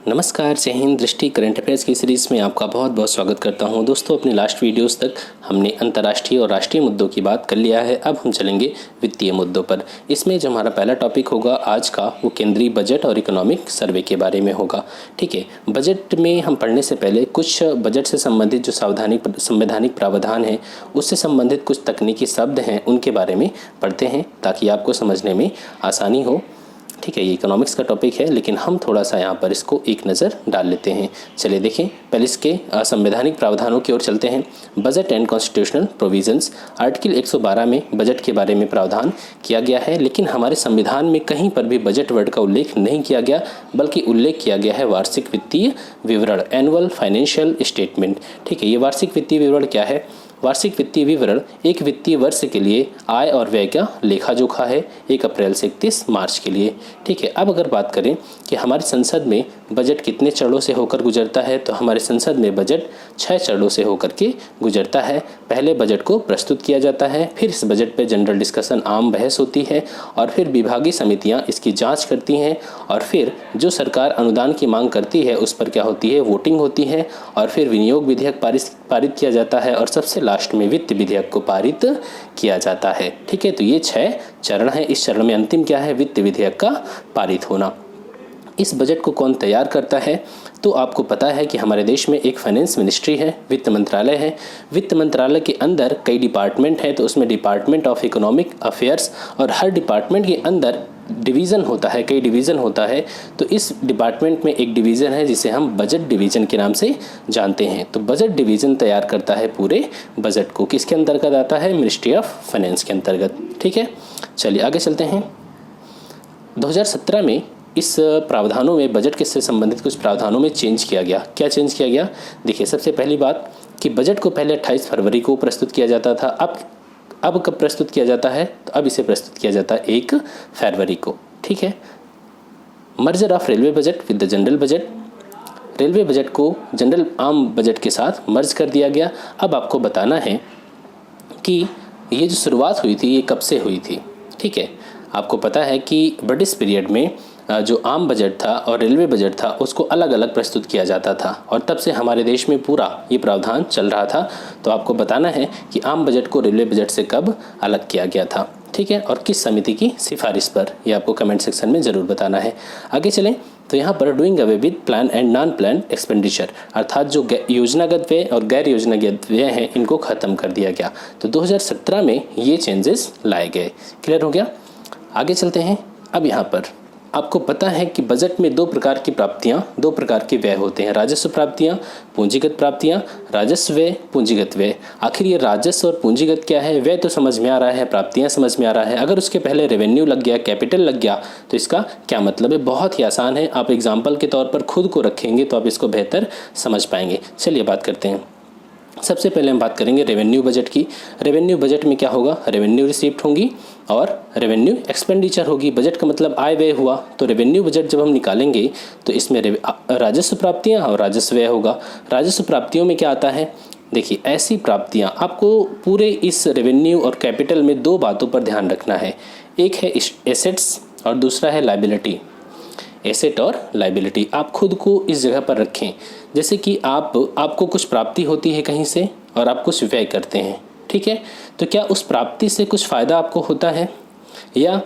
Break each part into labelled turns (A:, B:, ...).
A: नमस्कार, जय हिंद। दृष्टि करंट अफेयर्स की सीरीज़ में आपका बहुत बहुत स्वागत करता हूं। दोस्तों, अपने लास्ट वीडियोस तक हमने अंतर्राष्ट्रीय और राष्ट्रीय मुद्दों की बात कर लिया है। अब हम चलेंगे वित्तीय मुद्दों पर। इसमें जो हमारा पहला टॉपिक होगा आज का, वो केंद्रीय बजट और इकोनॉमिक सर्वे के बारे में होगा। ठीक है, बजट में हम पढ़ने से पहले कुछ बजट से संबंधित जो संवैधानिक प्रावधान है, उससे संबंधित कुछ तकनीकी शब्द हैं, उनके बारे में पढ़ते हैं ताकि आपको समझने में आसानी हो। ठीक है, ये इकोनॉमिक्स का टॉपिक है, लेकिन हम थोड़ा सा यहाँ पर इसको एक नज़र डाल लेते हैं। चलिए देखें, पहले इसके संवैधानिक प्रावधानों की ओर चलते हैं। Budget and constitutional provisions, article 112 में बजट के बारे में प्रावधान किया गया है, लेकिन हमारे संविधान में कहीं पर भी बजट वर्ड का उल्लेख नहीं किया गया, बल्कि उल्लेख किया गया है वार्षिक वित्तीय विवरण, एनुअल फाइनेंशियल स्टेटमेंट। ठीक है, ये वार्षिक वित्तीय विवरण क्या है? वार्षिक वित्तीय विवरण एक वित्तीय वर्ष के लिए आय और व्यय का लेखा जोखा है, 1 अप्रैल से 31 मार्च के लिए। ठीक है, अब अगर बात करें कि हमारी संसद में बजट कितने चरणों से होकर गुजरता है, तो हमारे संसद में बजट 6 चरणों से होकर के गुजरता है। पहले बजट को प्रस्तुत किया जाता है, फिर इस बजट पर जनरल डिस्कशन, आम बहस होती है, और फिर विभागीय समितियाँ इसकी जाँच करती हैं, और फिर जो सरकार अनुदान की मांग करती है उस पर क्या होती है, वोटिंग होती है, और फिर विनियोग विधेयक पारित किया जाता है, और सबसे लास्ट में वित्त विधेयक को पारित किया जाता है। ठीक है, तो ये 6 चरण है। इस चरण में अंतिम क्या है? वित्त विधेयक का पारित होना। इस बजट को कौन तैयार करता है? तो आपको पता है कि हमारे देश में एक फाइनेंस मिनिस्ट्री है, वित्त मंत्रालय है। वित्त मंत्रालय के अंदर कई डिपार्टमेंट हैं, तो उसमें डिपार्टमेंट ऑफ इकोनॉमिक अफेयर्स, और हर डिपार्टमेंट के अंदर डिवीज़न होता है, कई डिवीज़न होता है। तो इस डिपार्टमेंट में एक डिवीज़न है जिसे हम बजट डिवीज़न के नाम से जानते हैं। तो बजट डिवीज़न तैयार करता है पूरे बजट को। किसके अंतर्गत आता है? मिनिस्ट्री ऑफ फाइनेंस के अंतर्गत। ठीक है, चलिए आगे चलते हैं। 2017 में इस प्रावधानों में, बजट के से संबंधित कुछ प्रावधानों में चेंज किया गया। क्या चेंज किया गया? देखिए, सबसे पहली बात कि बजट को पहले 28 फरवरी को प्रस्तुत किया जाता था। अब कब प्रस्तुत किया जाता है? तो अब इसे प्रस्तुत किया जाता है 1 फरवरी को। ठीक है, merger of railway budget with the general budget, railway budget को जनरल आम बजट के साथ मर्ज कर दिया गया। अब आपको बताना है कि ये जो शुरुआत हुई थी, ये कब से हुई थी। ठीक है, आपको पता है कि ब्रिटिश पीरियड में जो आम बजट था और रेलवे बजट था, उसको अलग अलग प्रस्तुत किया जाता था, और तब से हमारे देश में पूरा ये प्रावधान चल रहा था। तो आपको बताना है कि आम बजट को रेलवे बजट से कब अलग किया गया था। ठीक है, और किस समिति की सिफारिश पर, ये आपको कमेंट सेक्शन में ज़रूर बताना है। आगे चलें तो यहाँ पर doing away with plan and non plan expenditure, अर्थात जो योजनागत व्यय और गैर योजनागत व्यय हैं, इनको ख़त्म कर दिया गया। तो 2017 में ये चेंजेस लाए गए। क्लियर हो गया? आगे चलते हैं। अब यहाँ पर आपको पता है कि बजट में 2 प्रकार की प्राप्तियाँ, 2 प्रकार के व्यय होते हैं, राजस्व प्राप्तियाँ, पूंजीगत प्राप्तियाँ, राजस्व व्यय, पूंजीगत व्यय। आखिर ये राजस्व और पूंजीगत क्या है? व्यय तो समझ में आ रहा है, प्राप्तियाँ समझ में आ रहा है। अगर उसके पहले रेवेन्यू लग गया, कैपिटल लग गया, तो इसका क्या मतलब है? बहुत ही आसान है। आप एग्जाम्पल के तौर पर खुद को रखेंगे तो आप इसको बेहतर समझ पाएंगे। चलिए बात करते हैं। सबसे पहले हम बात करेंगे रेवेन्यू बजट की। रेवेन्यू बजट में क्या होगा? रेवेन्यू रिसीप्ट होंगी और रेवेन्यू एक्सपेंडिचर होगी। बजट का मतलब आय व्यय हुआ, तो रेवेन्यू बजट जब हम निकालेंगे तो इसमें राजस्व प्राप्तियां और राजस्व व्यय होगा। राजस्व प्राप्तियों में क्या आता है? देखिए, ऐसी प्राप्तियां, आपको पूरे इस रेवेन्यू और कैपिटल में 2 बातों पर ध्यान रखना है। एक है एसेट्स और दूसरा है लायबिलिटी। एसेट और लायबिलिटी आप खुद को इस जगह पर रखें। जैसे कि आपको कुछ प्राप्ति होती है कहीं से और आप कुछ व्यय करते हैं। ठीक है, तो क्या उस प्राप्ति से कुछ फ़ायदा आपको होता है, या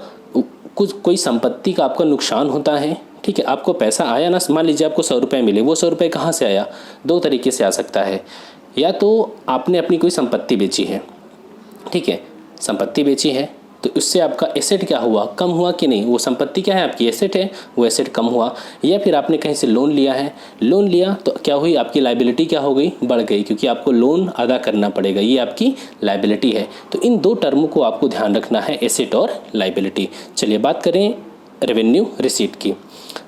A: कोई संपत्ति का आपका नुकसान होता है? ठीक है, आपको पैसा आया ना, मान लीजिए आपको 100 रुपये मिले, वो 100 रुपये कहाँ से आया? 2 तरीके से आ सकता है। या तो आपने अपनी कोई संपत्ति बेची है, ठीक है, संपत्ति बेची है, तो उससे आपका एसेट क्या हुआ? कम हुआ कि नहीं? वो संपत्ति क्या है? आपकी एसेट है, वो एसेट कम हुआ। या फिर आपने कहीं से लोन लिया है, लोन लिया तो क्या हुई? आपकी लायबिलिटी क्या हो गई? बढ़ गई, क्योंकि आपको लोन अदा करना पड़ेगा, ये आपकी लायबिलिटी है। तो इन 2 टर्म को आपको ध्यान रखना है, एसेट और लायबिलिटी। चलिए बात करें रेवेन्यू रिसीट की।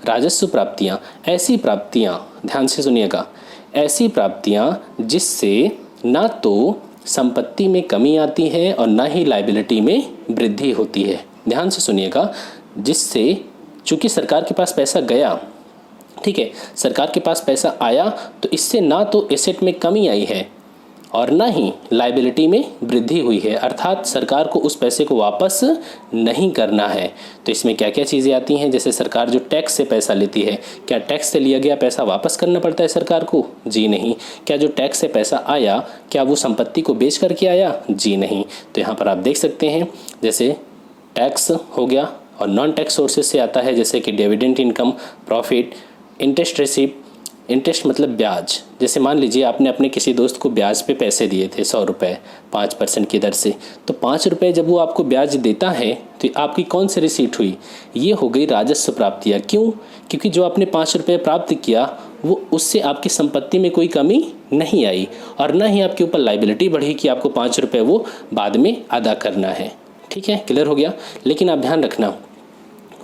A: राजस्व प्राप्तियाँ, ऐसी प्राप्तियाँ, ध्यान से सुनिएगा, ऐसी प्राप्तियाँ जिससे ना तो संपत्ति में कमी आती है और ना ही लायबिलिटी में वृद्धि होती है। ध्यान से सुनिएगा, जिससे, चूंकि सरकार के पास पैसा गया, ठीक है, सरकार के पास पैसा आया, तो इससे ना तो एसेट में कमी आई है और ना ही लायबिलिटी में वृद्धि हुई है, अर्थात सरकार को उस पैसे को वापस नहीं करना है। तो इसमें क्या क्या चीज़ें आती हैं, जैसे सरकार जो टैक्स से पैसा लेती है, क्या टैक्स से लिया गया पैसा वापस करना पड़ता है सरकार को? जी नहीं। क्या जो टैक्स से पैसा आया क्या वो संपत्ति को बेच करके आया? जी नहीं। तो यहाँ पर आप देख सकते हैं जैसे टैक्स हो गया और नॉन टैक्स सोर्सेज से आता है, जैसे कि dividend income, profit, interest receipt. Interest मतलब ब्याज। जैसे मान लीजिए आपने अपने किसी दोस्त को ब्याज पे पैसे दिए थे 100 रुपये 5% की दर से, तो 5 रुपये जब वो आपको ब्याज देता है तो आपकी कौन सी रिसीट हुई? ये हो गई राजस्व प्राप्तियाँ। क्यों? क्योंकि जो आपने 5 रुपये प्राप्त किया वो उससे आपकी संपत्ति में कोई कमी नहीं आई और ना ही आपके ऊपर लायबिलिटी बढ़ी कि आपको 5 रुपये वो बाद में अदा करना है। ठीक है, क्लियर हो गया। लेकिन आप ध्यान रखना,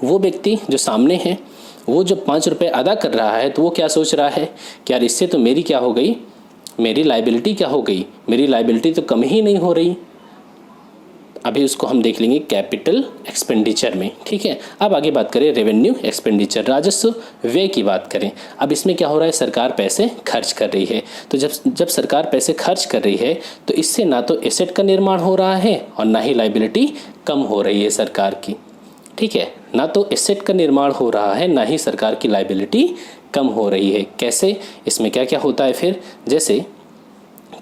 A: वो व्यक्ति जो सामने है वो जब 5 रुपये अदा कर रहा है तो वो क्या सोच रहा है कि यार इससे तो मेरी क्या हो गई, मेरी लायबिलिटी क्या हो गई, मेरी लायबिलिटी तो कम ही नहीं हो रही। अभी उसको हम देख लेंगे कैपिटल एक्सपेंडिचर में। ठीक है, अब आगे बात करें रेवेन्यू एक्सपेंडिचर, राजस्व व्यय की बात करें। अब इसमें क्या हो रहा है, सरकार पैसे खर्च कर रही है। तो जब सरकार पैसे खर्च कर रही है तो इससे ना तो एसेट का निर्माण हो रहा है और ना ही लायबिलिटी कम हो रही है सरकार की। ठीक है, ना तो एसेट का निर्माण हो रहा है ना ही सरकार की लायबिलिटी कम हो रही है। कैसे? इसमें क्या क्या होता है फिर, जैसे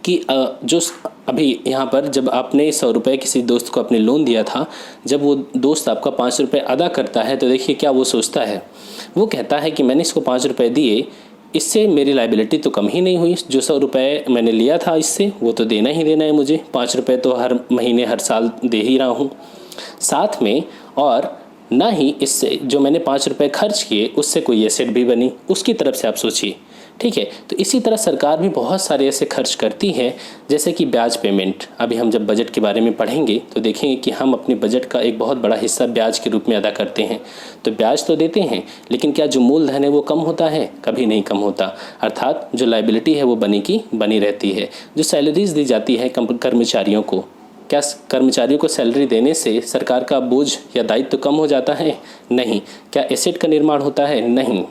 A: कि जो अभी यहाँ पर जब आपने 100 रुपये किसी दोस्त को अपने लोन दिया था, जब वो दोस्त आपका 5 रुपये अदा करता है तो देखिए क्या वो सोचता है, वो कहता है कि मैंने इसको 5 रुपये दिए, इससे मेरी लायबिलिटी तो कम ही नहीं हुई, जो 100 रुपये मैंने लिया था इससे वो तो देना ही देना है मुझे, 5 रुपये तो हर महीने हर साल दे ही रहा हूँ साथ में, और ना ही इससे जो मैंने 5 रुपये खर्च किए उससे कोई एसेट भी बनी, उसकी तरफ से आप सोचिए। ठीक है, तो इसी तरह सरकार भी बहुत सारे ऐसे खर्च करती है, जैसे कि ब्याज पेमेंट। अभी हम जब बजट के बारे में पढ़ेंगे तो देखेंगे कि हम अपने बजट का एक बहुत बड़ा हिस्सा ब्याज के रूप में अदा करते हैं। तो ब्याज तो देते हैं, लेकिन क्या जो मूलधन है वो कम होता है? कभी नहीं कम होता, अर्थात जो लायबिलिटी है वो बनी की बनी रहती है। जो सैलरीज दी जाती है कर्मचारियों को, क्या कर्मचारियों को सैलरी देने से सरकार का बोझ या दायित्व कम हो जाता है? नहीं। क्या एसेट का निर्माण होता है? नहीं।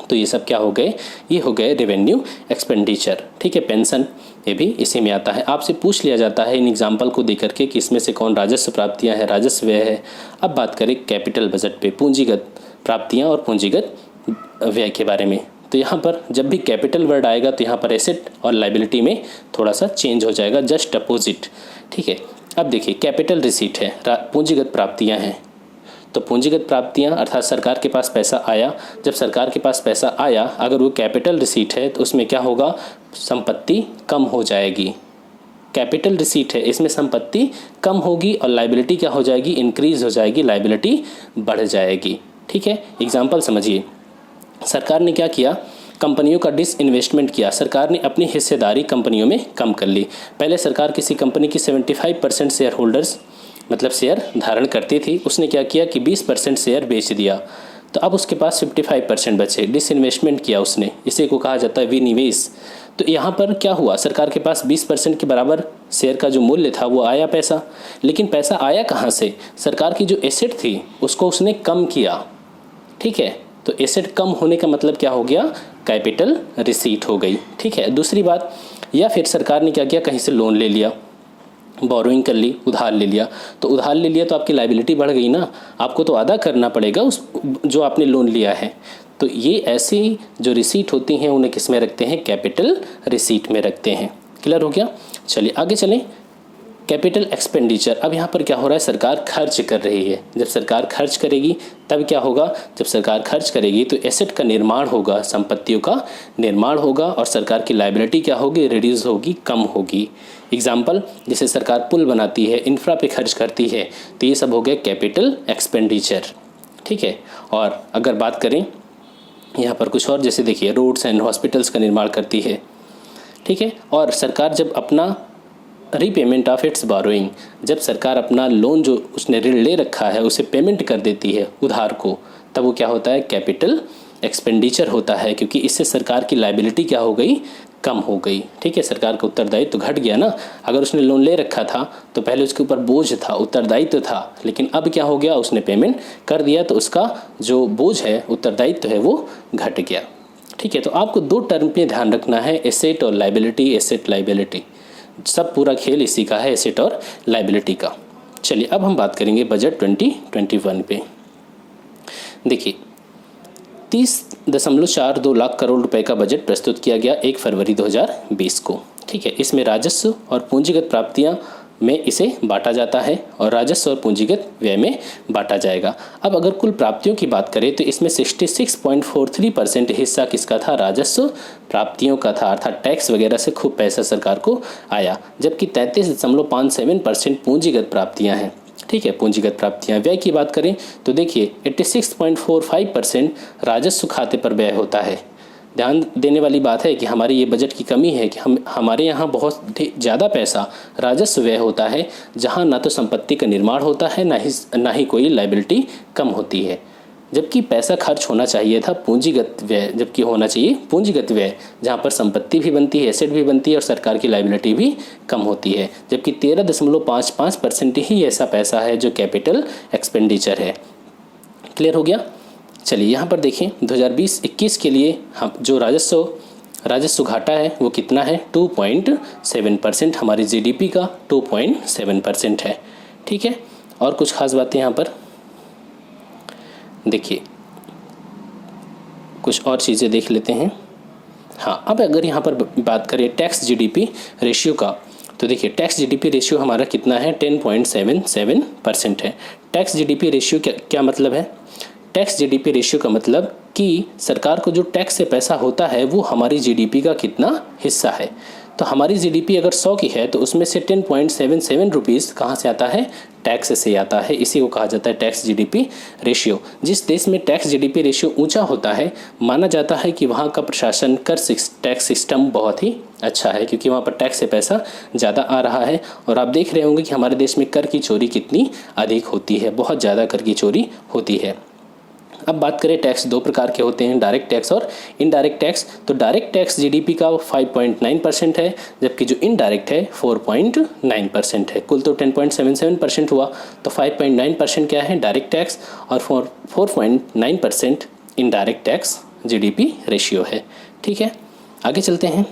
A: तो ये सब क्या हो गए, ये हो गए रेवेन्यू एक्सपेंडिचर। ठीक है, पेंशन ये भी इसी में आता है। आपसे पूछ लिया जाता है इन एग्जाम्पल को देकर के कि इसमें से कौन राजस्व प्राप्तियां है, राजस्व व्यय है। अब बात करें कैपिटल बजट पे, पूंजीगत प्राप्तियां और पूंजीगत व्यय के बारे में। तो यहाँ पर जब भी कैपिटल वर्ड आएगा तो यहाँ पर एसेट और लायबिलिटी में थोड़ा सा चेंज हो जाएगा, जस्ट अपोजिट। ठीक है, अब देखिए कैपिटल रिसीट है, पूंजीगत प्राप्तियाँ हैं। तो पूंजीगत प्राप्तियां अर्थात सरकार के पास पैसा आया, जब सरकार के पास पैसा आया अगर वो कैपिटल रिसीट है तो उसमें क्या होगा, संपत्ति कम हो जाएगी। कैपिटल रिसीट है, इसमें संपत्ति कम होगी और लायबिलिटी क्या हो जाएगी, इंक्रीज हो जाएगी, लायबिलिटी बढ़ जाएगी। ठीक है, एग्जाम्पल समझिए। सरकार ने क्या किया, कंपनियों का डिसइन्वेस्टमेंट किया। सरकार ने अपनी हिस्सेदारी कंपनियों में कम कर ली। पहले सरकार किसी कंपनी की 75% शेयर होल्डर्स मतलब शेयर धारण करती थी, उसने क्या किया कि 20% शेयर बेच दिया, तो अब उसके पास 55% बचे। डिसइन्वेस्टमेंट किया उसने, इसी को कहा जाता है विनिवेश। तो यहाँ पर क्या हुआ, सरकार के पास 20% के बराबर शेयर का जो मूल्य था वो आया पैसा, लेकिन पैसा आया कहाँ से, सरकार की जो एसेट थी उसको उसने कम किया। ठीक है, तो एसेट कम होने का मतलब क्या हो गया, कैपिटल रिसीट हो गई। ठीक है, दूसरी बात, या फिर सरकार ने क्या किया, कहीं से लोन ले लिया, बोरोइंग कर ली, उधार ले लिया। तो उधार ले लिया तो आपकी लायबिलिटी बढ़ गई ना, आपको तो अदा करना पड़ेगा उस जो आपने लोन लिया है। तो ये ऐसी जो रिसीट होती हैं उन्हें किस में रखते हैं, कैपिटल रिसीट में रखते हैं। क्लियर हो गया। चलिए आगे चलें, कैपिटल एक्सपेंडिचर। अब यहाँ पर क्या हो रहा है, सरकार खर्च कर रही है। जब सरकार खर्च करेगी तब क्या होगा, जब सरकार खर्च करेगी तो एसेट का निर्माण होगा, संपत्तियों का निर्माण होगा और सरकार की लायबिलिटी क्या होगी, रिड्यूस होगी, कम होगी। एग्जाम्पल, जैसे सरकार पुल बनाती है, इंफ्रा पे खर्च करती है, तो ये सब हो गया कैपिटल एक्सपेंडिचर। ठीक है, और अगर बात करें यहाँ पर कुछ और, जैसे देखिए रोड्स एंड हॉस्पिटल्स का निर्माण करती है। ठीक है, और सरकार जब अपना रीपेमेंट ऑफ इट्स बोरोइंग, जब सरकार अपना लोन जो उसने ऋण ले रखा है उसे पेमेंट कर देती है उधार को, तब वो क्या होता है, कैपिटल एक्सपेंडिचर होता है, क्योंकि इससे सरकार की लायबिलिटी क्या हो गई, कम हो गई। ठीक है, सरकार का उत्तरदायित्व तो घट गया ना। अगर उसने लोन ले रखा था तो पहले उसके ऊपर बोझ था, उत्तरदायित्व था, लेकिन अब क्या हो गया, उसने पेमेंट कर दिया तो उसका जो बोझ है, उत्तरदायित्व है, वो घट गया। ठीक है, तो आपको दो टर्म पे ध्यान रखना है, एसेट और लायबिलिटी, एसेट लायबिलिटी। सब पूरा खेल इसी का है, एसेट और लायबिलिटी का। चलिए अब हम बात करेंगे बजट 2021 पे। देखिए 30.42 लाख करोड़ रुपए का बजट प्रस्तुत किया गया 1 फरवरी 2020 को। ठीक है, इसमें राजस्व और पूंजीगत प्राप्तियां में इसे बांटा जाता है और राजस्व और पूंजीगत व्यय में बांटा जाएगा। अब अगर कुल प्राप्तियों की बात करें तो इसमें 66.43% हिस्सा किसका था? राजस्व प्राप्तियों का था, अर्थात टैक्स वगैरह से खूब पैसा सरकार को आया, जबकि 33.57% पूंजीगत प्राप्तियां हैं। ठीक है, पूंजीगत प्राप्तियां। व्यय की बात करें तो देखिए 86.45% राजस्व खाते पर व्यय होता है। ध्यान देने वाली बात है कि हमारे ये बजट की कमी है कि हमारे यहाँ बहुत ज़्यादा पैसा राजस्व व्यय होता है, जहाँ ना तो संपत्ति का निर्माण होता है, ना ही कोई लायबिलिटी कम होती है। जबकि पैसा खर्च होना चाहिए था पूंजीगत व्यय, जबकि होना चाहिए पूंजीगत व्यय, जहाँ पर संपत्ति भी बनती है, एसेट भी बनती है और सरकार की लायबिलिटी भी कम होती है। जबकि 13.55% ही ऐसा पैसा है जो कैपिटल एक्सपेंडिचर है। क्लियर हो गया? चलिए यहाँ पर देखें 2020-21 के लिए हम जो राजस्व घाटा है वो कितना है? 2.7%। हमारी जीडीपी का 2.7% है। ठीक है, और कुछ खास बातें यहाँ पर देखिए, कुछ और चीज़ें देख लेते हैं। हाँ, अब अगर यहाँ पर बात करें टैक्स जीडीपी रेशियो का, तो देखिए टैक्स जीडीपी रेशियो हमारा कितना है? 10.77% है। टैक्स जीडीपी रेशियो क्या मतलब है? टैक्स जीडीपी रेशियो का मतलब कि सरकार को जो टैक्स से पैसा होता है वो हमारी जीडीपी का कितना हिस्सा है। तो हमारी जीडीपी अगर 100 की है तो उसमें से 10.77 रुपीज़ कहाँ से आता है? टैक्स से आता है। इसी को कहा जाता है टैक्स जीडीपी रेशियो। जिस देश में टैक्स जीडीपी रेशियो ऊंचा होता है, माना जाता है कि वहाँ का प्रशासन टैक्स सिस्टम बहुत ही अच्छा है, क्योंकि वहाँ पर टैक्स से पैसा ज़्यादा आ रहा है। और आप देख रहे होंगे कि हमारे देश में कर की चोरी कितनी अधिक होती है, बहुत ज़्यादा कर की चोरी होती है। अब बात करें टैक्स, दो प्रकार के होते हैं, डायरेक्ट टैक्स और इनडायरेक्ट टैक्स। तो डायरेक्ट टैक्स जीडीपी का 5.9% है, जबकि जो इनडायरेक्ट है 4.9% है। कुल तो 10.77% हुआ, तो 5.9% क्या है? डायरेक्ट टैक्स, और 4.9% इनडायरेक्ट टैक्स जीडीपी रेशियो है। ठीक है, आगे चलते हैं।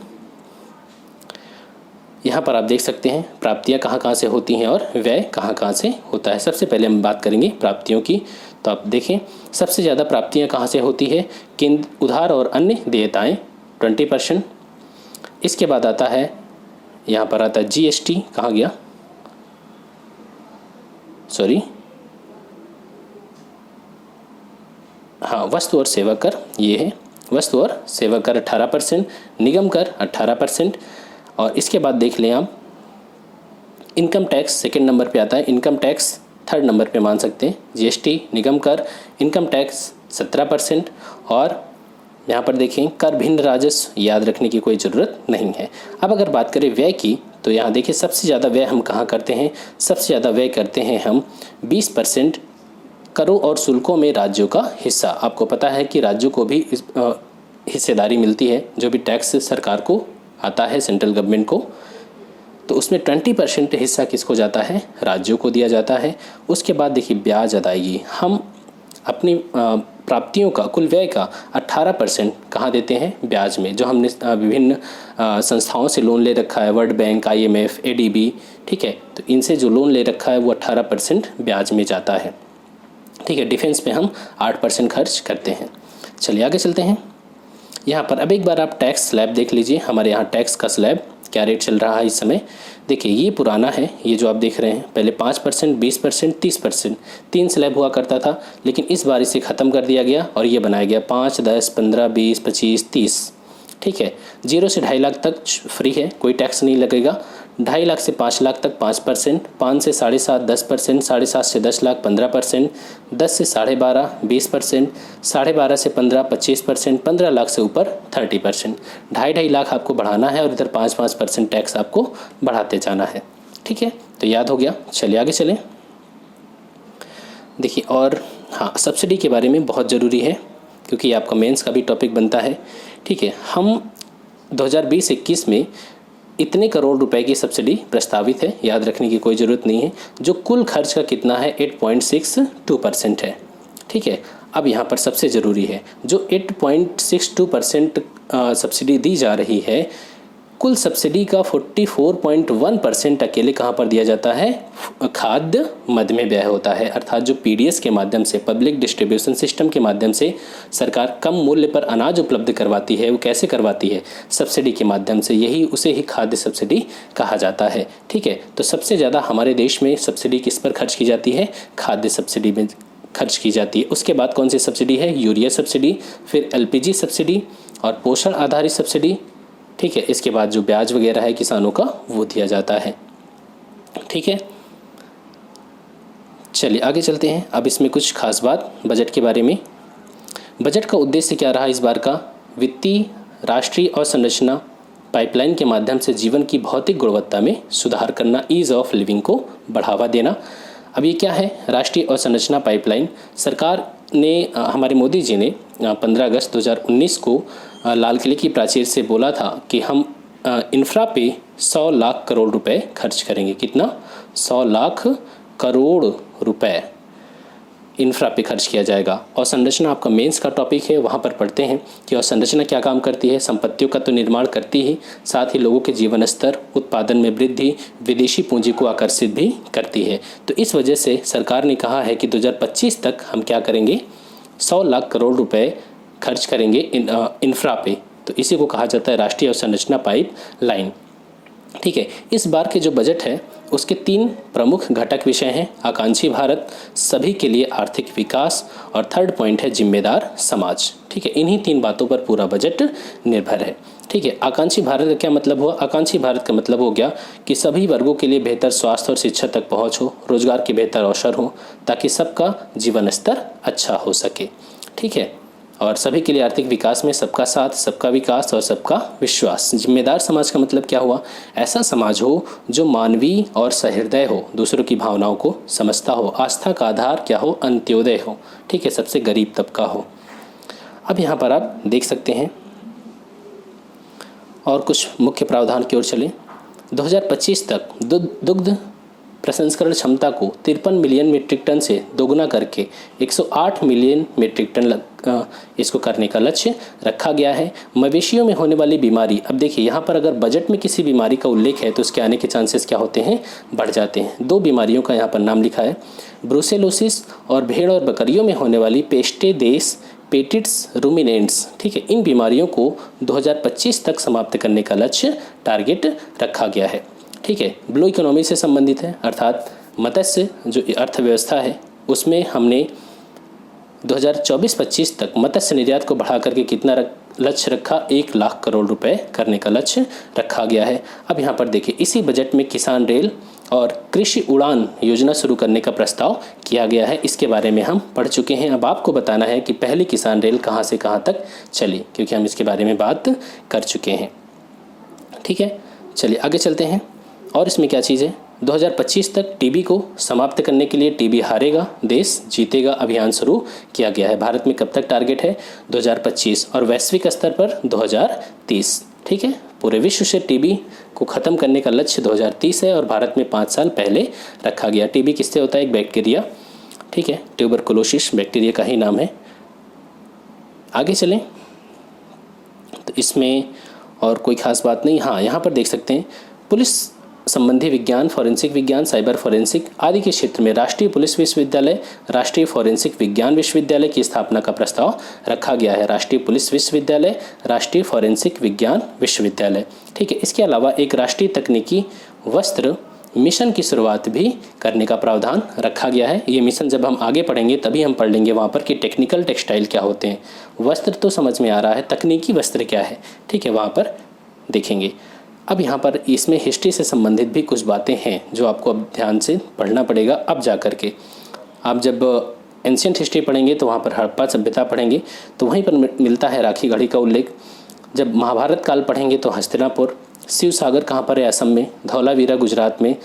A: यहाँ पर आप देख सकते हैं प्राप्तियाँ कहाँ से होती हैं और व्यय कहाँ से होता है। सबसे पहले हम बात करेंगे प्राप्तियों की। तो आप देखें सबसे ज़्यादा प्राप्तियाँ कहाँ से होती है? केंद्र उधार और अन्य देयताएँ 20%। इसके बाद आता है, यहाँ पर आता है जीएसटी, कहाँ गया? सॉरी, हाँ, वस्तु और सेवा कर, ये है वस्तु और सेवा कर 18%, निगम कर 18%। और इसके बाद देख लें आप इनकम टैक्स सेकंड नंबर पे आता है, इनकम टैक्स थर्ड नंबर पे मान सकते हैं। जीएसटी, निगम कर, इनकम टैक्स 17%। और यहाँ पर देखें कर भिन्न राजस्व, याद रखने की कोई ज़रूरत नहीं है। अब अगर बात करें व्यय की, तो यहाँ देखिए सबसे ज़्यादा व्यय हम कहाँ करते हैं? सबसे ज़्यादा व्यय करते हैं हम 20% करों और शुल्कों में राज्यों का हिस्सा। आपको पता है कि राज्यों को भी हिस्सेदारी मिलती है, जो भी टैक्स सरकार को आता है, सेंट्रल गवर्नमेंट को, तो उसमें 20% हिस्सा किसको जाता है? राज्यों को दिया जाता है। उसके बाद देखिए ब्याज अदायगी, हम अपनी प्राप्तियों का, कुल व्यय का 18% कहाँ देते हैं? ब्याज में। जो हमने विभिन्न संस्थाओं से लोन ले रखा है, वर्ल्ड बैंक, IMF, ADB, ठीक है, तो इनसे जो लोन ले रखा है वो 18% ब्याज में जाता है। ठीक है, डिफेंस में हम 8% खर्च करते हैं। चलिए आगे चलते हैं। यहाँ पर अब एक बार आप टैक्स स्लैब देख लीजिए। हमारे यहाँ टैक्स का स्लैब क्या रेट चल रहा है इस समय? देखिए ये पुराना है, ये जो आप देख रहे हैं, पहले 5%, 20%, 30%, 3 स्लैब हुआ करता था, लेकिन इस बार इसे ख़त्म कर दिया गया और ये बनाया गया 5, 10, 15, 20, 25, 30। ठीक है, 0 से 2.5 लाख तक फ्री है, कोई टैक्स नहीं लगेगा। 2.5 लाख से 5 लाख तक 5%, 5 से 7.5 10%, 7.5 से 10 लाख 15%, 10 से 12.5 20%, 12.5 से 15 25%, 15 लाख से ऊपर 30%। 2.5 लाख आपको बढ़ाना है और इधर 5% टैक्स आपको बढ़ाते जाना है। ठीक है, तो याद हो गया। चलिए आगे चलें। देखिए, और हाँ, सब्सिडी के बारे में बहुत ज़रूरी है, क्योंकि आपका मेंस का भी टॉपिक बनता है। ठीक है, हम 2020-21 में इतने करोड़ रुपए की सब्सिडी प्रस्तावित है, याद रखने की कोई ज़रूरत नहीं है। जो कुल खर्च का कितना है? 8.62% है। ठीक है, अब यहाँ पर सबसे ज़रूरी है, जो 8.62% सब्सिडी दी जा रही है, कुल सब्सिडी का 44.1% अकेले कहाँ पर दिया जाता है, खाद्य मद में व्यय होता है। अर्थात जो पीडीएस के माध्यम से, पब्लिक डिस्ट्रीब्यूशन सिस्टम के माध्यम से सरकार कम मूल्य पर अनाज उपलब्ध करवाती है, वो कैसे करवाती है, सब्सिडी के माध्यम से, यही उसे ही खाद्य सब्सिडी कहा जाता है। ठीक है, तो सबसे ज़्यादा हमारे देश में सब्सिडी किस पर खर्च की जाती है, खाद्य सब्सिडी में खर्च की जाती है। उसके बाद कौन सी सब्सिडी है, यूरिया सब्सिडी, फिर एलपीजी सब्सिडी और पोषण आधारित सब्सिडी। ठीक है, इसके बाद जो ब्याज वगैरह है किसानों का वो दिया जाता है। ठीक है, चलिए आगे चलते हैं। अब इसमें कुछ खास बात बजट के बारे में। बजट का उद्देश्य क्या रहा इस बार का, वित्तीय राष्ट्रीय अवसंरचना पाइपलाइन के माध्यम से जीवन की भौतिक गुणवत्ता में सुधार करना, ईज ऑफ लिविंग को बढ़ावा देना। अब ये क्या है, राष्ट्रीय अवसंरचना पाइपलाइन। सरकार ने, हमारे मोदी जी ने 15 अगस्त 2019 को लाल किले की प्राचीर से बोला था कि हम इंफ्रा पे 100 लाख करोड़ रुपए खर्च करेंगे। कितना, 100 लाख करोड़ रुपए इंफ्रा पे खर्च किया जाएगा। और संरचना आपका मेंस का टॉपिक है, वहाँ पर पढ़ते हैं कि और संरचना क्या काम करती है, संपत्तियों का तो निर्माण करती ही, साथ ही लोगों के जीवन स्तर, उत्पादन में वृद्धि, विदेशी पूंजी को आकर्षित भी करती है। तो इस वजह से सरकार ने कहा है कि 2025 तक हम क्या करेंगे, 100 लाख करोड़ रुपए खर्च करेंगे इंफ्रा पे। तो इसी को कहा जाता है राष्ट्रीय अवसंरचना पाइप लाइन। ठीक है, इस बार के जो बजट है उसके 3 प्रमुख घटक विषय हैं, आकांक्षी भारत, सभी के लिए आर्थिक विकास और थर्ड पॉइंट है जिम्मेदार समाज। ठीक है, इन्हीं 3 बातों पर पूरा बजट निर्भर है। ठीक है, आकांक्षी भारत का क्या मतलब हुआ, आकांक्षी भारत का मतलब हो गया कि सभी वर्गों के लिए बेहतर स्वास्थ्य और शिक्षा तक पहुँच हो, रोजगार के बेहतर अवसर हो, ताकि सबका जीवन स्तर अच्छा हो सके। ठीक है, और सभी के लिए आर्थिक विकास में सबका साथ, सबका विकास और सबका विश्वास। जिम्मेदार समाज का मतलब क्या हुआ, ऐसा समाज हो जो मानवीय और सहृदय हो, दूसरों की भावनाओं को समझता हो, आस्था का आधार क्या हो, अंत्योदय हो। ठीक है, सबसे गरीब तबका हो। अब यहाँ पर आप देख सकते हैं और कुछ मुख्य प्रावधान की ओर चलें। 2025 तक दुग्ध प्रसंस्करण क्षमता को 53 मिलियन मीट्रिक टन से दोगुना करके 108 मिलियन मीट्रिक टन इसको करने का लक्ष्य रखा गया है। मवेशियों में होने वाली बीमारी, अब देखिए यहाँ पर अगर बजट में किसी बीमारी का उल्लेख है तो उसके आने के चांसेस क्या होते हैं, बढ़ जाते हैं। 2 बीमारियों का यहाँ पर नाम लिखा है, ब्रुसेलोसिस और भेड़ और बकरियों में होने वाली पेस्टेदेस पेटिट्स रूमिनेंट्स। ठीक है, इन बीमारियों को 2025 तक समाप्त करने का लक्ष्य टारगेट रखा गया है। ठीक है, ब्लू इकोनॉमी से संबंधित है, अर्थात मत्स्य जो अर्थव्यवस्था है उसमें हमने 2024-25 तक मत्स्य निर्यात को बढ़ा करके कितना लक्ष्य रखा, 1 लाख करोड़ रुपए करने का लक्ष्य रखा गया है। अब यहाँ पर देखिए, इसी बजट में किसान रेल और कृषि उड़ान योजना शुरू करने का प्रस्ताव किया गया है। इसके बारे में हम पढ़ चुके हैं। अब आपको बताना है कि पहली किसान रेल कहाँ से कहाँ तक चली, क्योंकि हम इसके बारे में बात कर चुके हैं। ठीक है, चलिए आगे चलते हैं। और इसमें क्या चीज़ है, 2025 तक टीबी को समाप्त करने के लिए टीबी हारेगा देश जीतेगा अभियान शुरू किया गया है। भारत में कब तक टारगेट है, 2025, और वैश्विक स्तर पर 2030। ठीक है, पूरे विश्व से टीबी को ख़त्म करने का लक्ष्य 2030 है और भारत में 5 साल पहले रखा गया। टीबी किससे होता है, एक बैक्टीरिया। ठीक है, ट्यूबरकुलोसिस बैक्टीरिया का ही नाम है। आगे चलें तो इसमें और कोई ख़ास बात नहीं। हाँ, यहाँ पर देख सकते हैं पुलिस संबंधी विज्ञान, फॉरेंसिक विज्ञान, साइबर फॉरेंसिक आदि के क्षेत्र में राष्ट्रीय पुलिस विश्वविद्यालय, राष्ट्रीय फॉरेंसिक विज्ञान विश्वविद्यालय की स्थापना का प्रस्ताव रखा गया है। राष्ट्रीय पुलिस विश्वविद्यालय, राष्ट्रीय फॉरेंसिक विज्ञान विश्वविद्यालय। ठीक है, इसके अलावा एक राष्ट्रीय तकनीकी वस्त्र मिशन की शुरुआत भी करने का प्रावधान रखा गया है। ये मिशन जब हम आगे पढ़ेंगे तभी हम पढ़ लेंगे वहाँ पर कि टेक्निकल टेक्सटाइल क्या होते हैं। वस्त्र तो समझ में आ रहा है, तकनीकी वस्त्र क्या है, ठीक है, वहाँ पर देखेंगे। अब यहाँ पर इसमें हिस्ट्री से संबंधित भी कुछ बातें हैं जो आपको अब ध्यान से पढ़ना पड़ेगा। अब जा कर के आप जब एंशिएंट हिस्ट्री पढ़ेंगे तो वहाँ पर हड़प्पा सभ्यता पढ़ेंगे तो वहीं पर मिलता है राखी गढ़ी का उल्लेख। जब महाभारत काल पढ़ेंगे तो हस्तिनापुर, शिव सागर कहाँ पर है, असम में, धौलावीरा गुजरात में,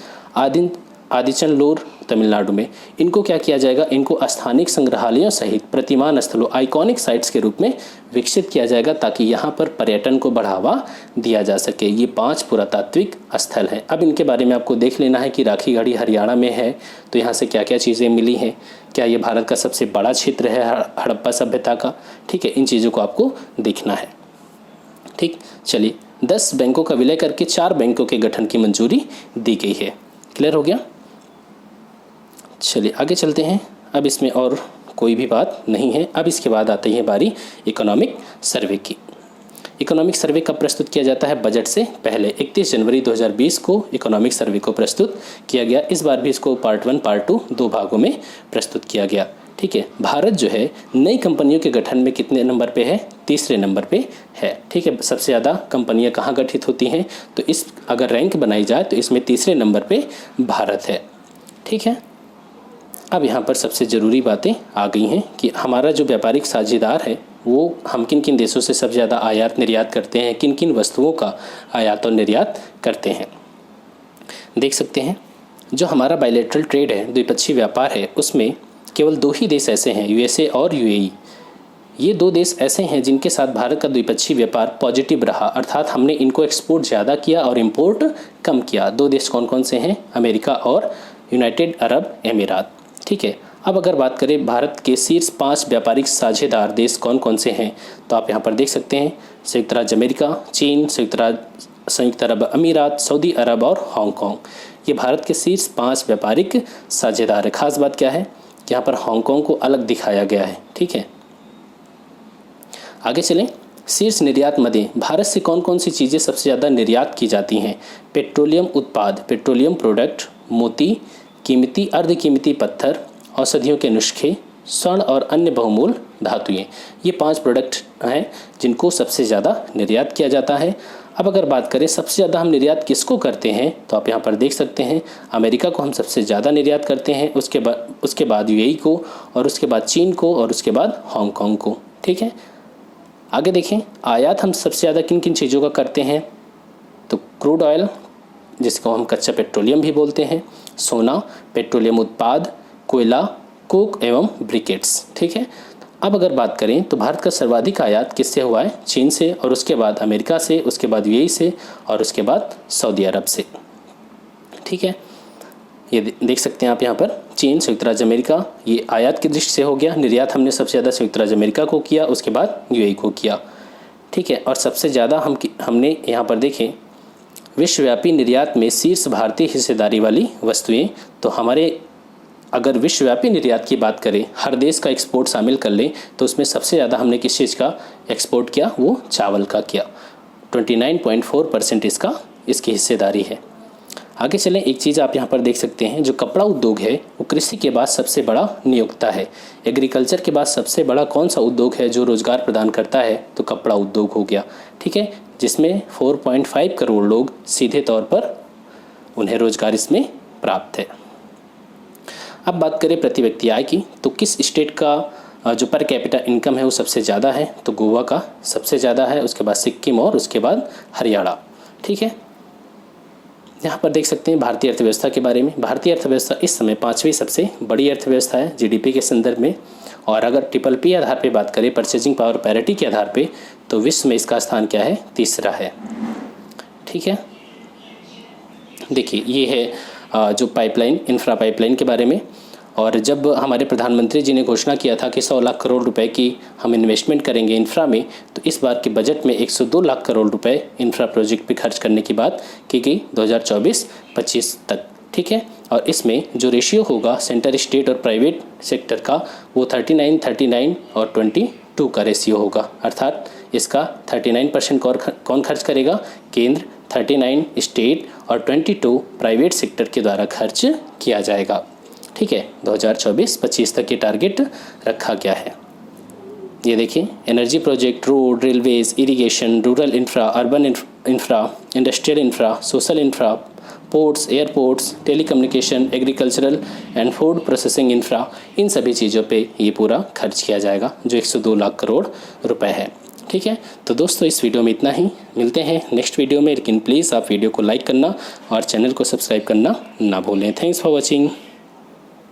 A: आदिचनलोर तमिलनाडु में। इनको क्या किया जाएगा, इनको स्थानिक संग्रहालयों सहित प्रतिमान स्थलों, आइकॉनिक साइट्स के रूप में विकसित किया जाएगा ताकि यहाँ पर पर्यटन को बढ़ावा दिया जा सके। ये 5 पुरातात्विक स्थल हैं। अब इनके बारे में आपको देख लेना है कि राखी गढ़ी हरियाणा में है तो यहाँ से क्या क्या चीज़ें मिली हैं, क्या ये भारत का सबसे बड़ा क्षेत्र है हड़प्पा सभ्यता का। ठीक है, इन चीज़ों को आपको देखना है। ठीक, चलिए 10 बैंकों का विलय करके 4 बैंकों के गठन की मंजूरी दी गई है। क्लियर हो गया? चलिए आगे चलते हैं। अब इसमें और कोई भी बात नहीं है। अब इसके बाद आती है बारी इकोनॉमिक सर्वे की। इकोनॉमिक सर्वे कब प्रस्तुत किया जाता है? बजट से पहले 31 जनवरी 2020 को इकोनॉमिक सर्वे को प्रस्तुत किया गया। इस बार भी इसको पार्ट 1 पार्ट 2 दो भागों में प्रस्तुत किया गया। ठीक है, भारत जो है नई कंपनियों के गठन में कितने नंबर पे है? तीसरे नंबर पे है। ठीक है, सबसे ज़्यादा कंपनियां कहाँ गठित होती हैं? तो इस अगर रैंक बनाई जाए तो इसमें तीसरे नंबर पे भारत है। ठीक है, अब यहाँ पर सबसे ज़रूरी बातें आ गई हैं कि हमारा जो व्यापारिक साझेदार है वो हम किन किन देशों से सबसे ज़्यादा आयात निर्यात करते हैं, किन किन वस्तुओं का आयात और निर्यात करते हैं। देख सकते हैं जो हमारा बायलैटरल ट्रेड है, द्विपक्षीय व्यापार है, उसमें केवल 2 ही देश ऐसे हैं, यूएसए और यूएई। ये 2 देश ऐसे हैं जिनके साथ भारत का द्विपक्षीय व्यापार पॉजिटिव रहा, अर्थात हमने इनको एक्सपोर्ट ज़्यादा किया और इम्पोर्ट कम किया। 2 देश कौन कौन से हैं? अमेरिका और यूनाइटेड अरब अमीरात। ठीक है, अब अगर बात करें भारत के शीर्ष 5 व्यापारिक साझेदार देश कौन कौन से हैं, तो आप यहाँ पर देख सकते हैं संयुक्त राज्य अमेरिका, चीन, संयुक्त अरब अमीरात, सऊदी अरब और हांगकांग। ये भारत के शीर्ष 5 व्यापारिक साझेदार है। खास बात क्या है कि यहाँ पर हांगकांग को अलग दिखाया गया है। ठीक है, आगे चलें। शीर्ष निर्यात मदे भारत से कौन कौन सी चीज़ें सबसे ज़्यादा निर्यात की जाती हैं? पेट्रोलियम उत्पाद, पेट्रोलियम प्रोडक्ट, मोती, कीमती अर्धकीमती पत्थर, औषधियों के नुस्खे, स्वर्ण और अन्य बहुमूल्य धातुएं। ये 5 प्रोडक्ट हैं जिनको सबसे ज़्यादा निर्यात किया जाता है। अब अगर बात करें सबसे ज़्यादा हम निर्यात किसको करते हैं, तो आप यहाँ पर देख सकते हैं अमेरिका को हम सबसे ज़्यादा निर्यात करते हैं, उसके बाद यूएई को, और उसके बाद चीन को, और उसके बाद हांगकांग को। ठीक है, आगे देखें आयात हम सबसे ज़्यादा किन किन चीज़ों का करते हैं, तो क्रूड ऑयल जिसको हम कच्चा पेट्रोलियम भी बोलते हैं, सोना, पेट्रोलियम उत्पाद, कोयला, कोक एवं ब्रिकेट्स। ठीक है, अब अगर बात करें तो भारत का सर्वाधिक आयात किससे हुआ है? चीन से, और उसके बाद अमेरिका से, उसके बाद यूएई से, और उसके बाद सऊदी अरब से। ठीक है, ये देख सकते हैं आप यहाँ पर चीन, संयुक्त राज्य अमेरिका, ये आयात की दृष्टि से हो गया। निर्यात हमने सबसे ज़्यादा संयुक्त राज्य अमेरिका को किया, उसके बाद यूएई को किया। ठीक है, और सबसे ज़्यादा हमने यहाँ पर देखें विश्वव्यापी निर्यात में शीर्ष भारतीय हिस्सेदारी वाली वस्तुएं, तो हमारे अगर विश्वव्यापी निर्यात की बात करें, हर देश का एक्सपोर्ट शामिल कर लें, तो उसमें सबसे ज़्यादा हमने किस चीज़ का एक्सपोर्ट किया? वो चावल का किया। 29.4% इसकी हिस्सेदारी है। आगे चलें, एक चीज़ आप यहाँ पर देख सकते हैं, जो कपड़ा उद्योग है वो कृषि के बाद सबसे बड़ा नियोक्ता है। एग्रीकल्चर के बाद सबसे बड़ा कौन सा उद्योग है जो रोज़गार प्रदान करता है? तो कपड़ा उद्योग हो गया। ठीक है, जिसमें 4.5 करोड़ लोग सीधे तौर पर उन्हें रोज़गार इसमें प्राप्त है। अब बात करें प्रति व्यक्ति आय की, तो किस स्टेट का जो पर कैपिटा इनकम है वो सबसे ज़्यादा है? तो गोवा का सबसे ज़्यादा है, उसके बाद सिक्किम और उसके बाद हरियाणा। ठीक है, यहाँ पर देख सकते हैं भारतीय अर्थव्यवस्था के बारे में। भारतीय अर्थव्यवस्था इस समय 5वीं सबसे बड़ी अर्थव्यवस्था है जीडीपी के संदर्भ में, और अगर PPP आधार पे बात करें, परचेजिंग पावर पैरिटी के आधार पे, तो विश्व में इसका स्थान क्या है? तीसरा है। ठीक है, देखिए ये है जो पाइपलाइन, इंफ्रा पाइपलाइन के बारे में। और जब हमारे प्रधानमंत्री जी ने घोषणा किया था कि 100 लाख करोड़ रुपए की हम इन्वेस्टमेंट करेंगे इंफ्रा में, तो इस बार के बजट में 102 लाख करोड़ रुपए इंफ्रा प्रोजेक्ट पे खर्च करने की बात की गई 2024-25 तक। ठीक है, और इसमें जो रेशियो होगा सेंटर, स्टेट और प्राइवेट सेक्टर का, वो 39 और 22 का रेशियो होगा। अर्थात इसका 39% कौन खर्च करेगा? केंद्र, 39 स्टेट और 22 प्राइवेट सेक्टर के द्वारा खर्च किया जाएगा। ठीक है, 2024-25 तक ये टारगेट रखा गया है। ये देखिए, energy project, road, railways, irrigation, rural infra, urban infra, industrial infra, social infra, ports, airports, telecommunication, agricultural and food processing infra, इन सभी चीज़ों पे ये पूरा खर्च किया जाएगा, जो 102 लाख करोड़ रुपए है। ठीक है, तो दोस्तों इस वीडियो में इतना ही। मिलते हैं नेक्स्ट वीडियो में, लेकिन प्लीज़ आप वीडियो को लाइक करना और चैनल को सब्सक्राइब करना ना भूलें। Thanks for watching.